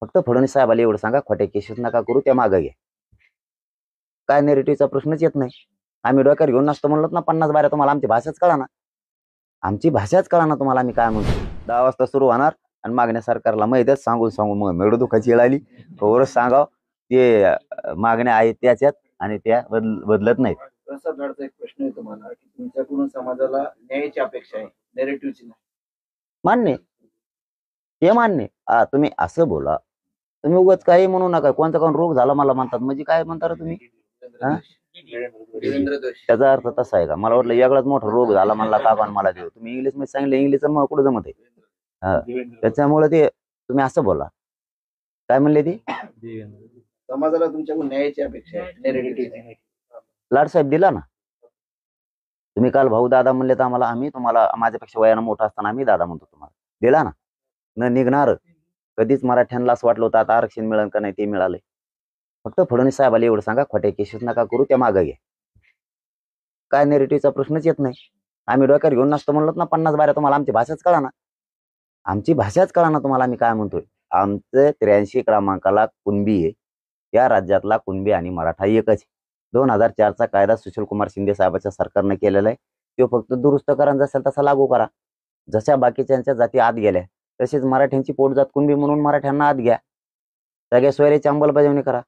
फक्त फडणवीस साहेबाला एवढं सांगा, खोट्या केसेस नका करू, त्या मागे घ्या. काय नेरेटिव्हचा प्रश्नच येत नाही. आम्ही डोक्यावर घेऊन नसतो म्हणलो ना 50 बाऱ्या, तुम्हाला आमची भाषाच कळा ना. आमची भाषाच कळा ना तुम्हाला आम्ही काय म्हणतो. 10 वाजता सुरू होणार आणि मागण्या सरकारला माहितीच सांगून सांगून मग नड दुखाची वेळ आली. वरच सांगाव ते मागण्या आहेत त्याच्यात आणि त्या बदलत नाहीत. प्रसाद लाडचा एक प्रश्न आहे तुम्हाला की तुमच्याकडून समाजाला न्यायाची अपेक्षा आहे, नेरेटिव्हची नाही. मान्य, हे मान्य. तुम्ही असं बोला, तुम्ही उगाच काही म्हणू नका. कोणता कोण रोग झाला मला म्हणतात, म्हणजे काय म्हणता रे तुम्ही? देवेंद्र जोशी. त्याचा अर्थ तसा आहे का? मला वाटलं वेगळाच मोठा रोग झाला म्हणला का मला देऊ. तुम्ही इंग्लिश मध्ये सांगितलं, इंग्लिश मग कुठं जमत आहे. त्याच्यामुळे ते तुम्ही असं बोला. काय म्हणले ती? समाजाला तुमच्याकडून न्यायाची अपेक्षा आहे, नेरेटिव्हची. लाडसाहेब दिला ना. तुम्ही काल भाऊ दादा म्हणले तर आम्हाला, आम्ही तुम्हाला माझ्यापेक्षा वयानं मोठा असताना आम्ही दादा म्हणतो तुम्हाला. दिला ना. न निघणार कधीच मराठ्यांना असं वाटलं होतं आता आरक्षण मिळेल का नाही, ते मिळालंय. फक्त फडणवीस साहेबाला एवढं सांगा, खोट्या केसेस नका करू, त्या मागे घ्या. काय नेरेटिव्हचा प्रश्नच येत नाही. आम्ही डोक्यावर घेऊन नसतो म्हणलो ना 50 बाऱ्या, तुम्हाला आमची भाषाच कळा ना. आमची भाषाच कळा ना तुम्हाला आम्ही काय म्हणतोय. आमचं 83 क्रमांकाला कुणबी आहे. या राज्यातला कुणबी आणि मराठा एकच आहे. 2004चा कायदा सुशीलकुमार शिंदे साहेबांच्या सरकारने केलेला आहे. तो फक्त दुरुस्त करा, जसा तसा लागू करा. जशा बाकीच्यांच्या जाती आत गेल्या तसेच मराठ्यांची पोटजात कुणबी म्हणून मराठ्यांना आत घ्या. सगळ्या सोयऱ्याची अंमलबजावणी करा.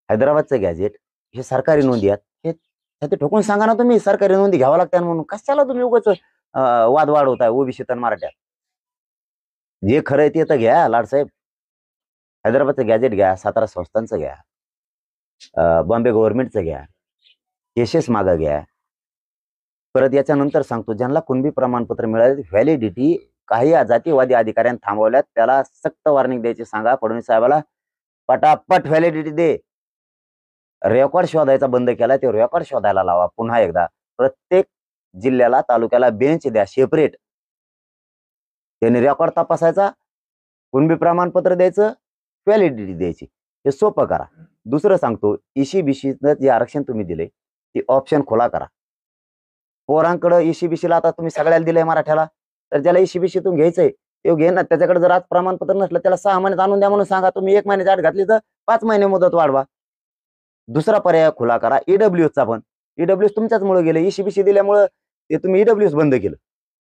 हैदराबादचं गॅजेट हे सरकारी नोंदी आहेत, हे ते ठोकून सांगा ना तुम्ही. सरकारी नोंदी घ्यावं लागतात म्हणून कशाला तुम्ही उगाच वाद वाढवताय ओबीसीत आणि मराठ्यात. जे खरं आहे ते तर घ्या लाडसाहेब. हैदराबादचं गॅजेट घ्या, सातारा संस्थांचं घ्या, बॉम्बे गव्हर्नमेंटचं घ्या, केसेस मागं घ्या. परत याच्यानंतर सांगतो, ज्यांना कुणबी प्रमाणपत्र मिळाले व्हॅलिडिटी काही जातीवादी अधिकाऱ्यांनी थांबवल्यात, त्याला सक्त वॉर्निंग द्यायची सांगा फडणवीस साहेबाला. पटापट व्हॅलिडिटी दे. रेकॉर्ड शोधायचा बंद केला, ते रेकॉर्ड शोधायला लावा पुन्हा एकदा. प्रत्येक जिल्ह्याला तालुक्याला बेंच द्या सेपरेट. त्यांनी रेकॉर्ड तपासायचा, कुणबी प्रमाणपत्र द्यायचं, व्हॅलिडिटी द्यायची. हे सोपं करा. दुसरं सांगतो, ईसीबीसीचं जे आरक्षण तुम्ही दिले ते ऑप्शन खुला करा. पोरांकडे ईसीबीसीला आता तुम्ही सगळ्याला दिलंय मराठ्याला, तर ज्याला ईसीबीसीतून घ्यायचंय ते घे ना. त्याच्याकडे जर आज प्रमाणपत्र नसलं त्याला 6 महिन्यात आणून द्या म्हणून सांगा. तुम्ही 1 महिन्याची अट घातली तर 5 महिने मुदत वाढवा. दुसरा पर्याय खुला करा, ईडब्ल्यूएसचा पण. ईडब्ल्यूएस तुमच्याचमुळे गेलं. ईसीबीसी दिल्यामुळे ते तुम्ही ईडब्ल्यूएस बंद केलं.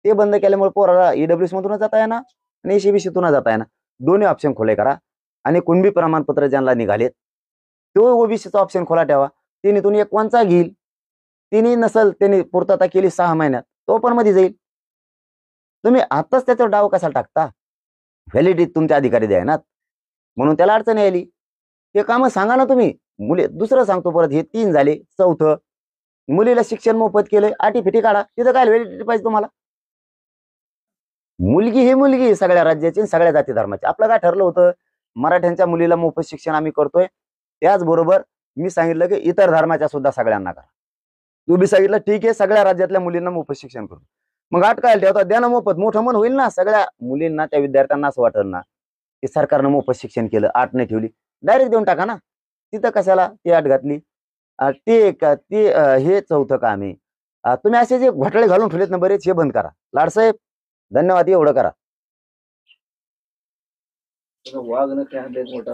ते बंद केल्यामुळे पोराला ईडब्ल्यूएस मधून जाता येणार आणि ईसीबीसीतून जाता येणार. दोन्ही ऑप्शन खुले करा. आणि कुणबी प्रमाणपत्र ज्यांना निघालेत तो ओबीसीचा ऑप्शन खुला ठेवा. तिन्हीतून एक कोणचा घेईल, तिन्ही नसल त्यांनी पूर्तता केली 6 महिन्यात, तो पण मध्ये जाईल. तुम्ही आताच त्याच्यावर डाव कसा टाकता? व्हॅलिडिटी तुमच्या अधिकारी द्यायनात म्हणून त्याला अडचण आली. ते कामं सांगा ना तुम्ही. मुले दुसरं सांगतो परत, हे 3 झाले. चौथं, मुलीला शिक्षण मोफत केलंय, अटी-फिटी काढा. तिथं काय व्हॅलिडिटी पाहिजे तुम्हाला? मुलगी ही मुलगी सगळ्या राज्याची, सगळ्या जाती धर्माची. आपलं काय ठरलं होतं, मराठ्यांच्या मुलीला मोफत शिक्षण आम्ही करतोय. त्याचबरोबर मी सांगितलं की इतर धर्माच्या सुद्धा सगळ्यांना करा. तुम्ही सांगितलं ठीक आहे, सगळ्या राज्यातल्या मुलींना मोफत शिक्षण करतो. मग अट काय ठेवता? द्या ना मोफत. मोठं मन होईल ना. सगळ्या मुलींना, त्या विद्यार्थ्यांना असं वाटेल ना की सरकारनं मोफत शिक्षण केलं, अट नाही ठेवली. डायरेक्ट देऊन टाका ना. तिथं कशाला ती अट घातली? हे चौथं काम आहे. तुम्ही असे जे घोटाळे घालून ठेवलेत ना बरेच, हे बंद करा. लाडसाहेब धन्यवाद, एवढं करा. वाघ न काय मोठा